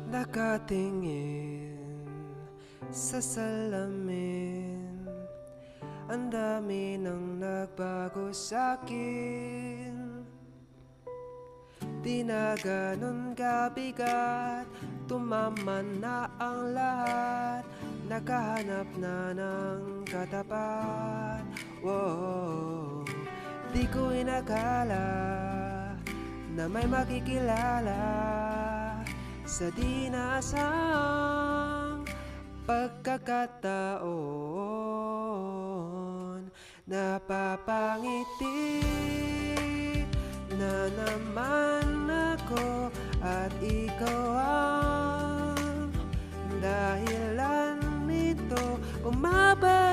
Nakatingin sa salamin, ang dami nang nagbago sa'kin. Di na ganun kabigat, tumaman na ang lahat, nakahanap na ng katapat. Wow, di ko inakala na may makikilala sa di inaasahang pagkakataon. Napapangiti na naman ako at ikaw ang dahilan nito. Umabot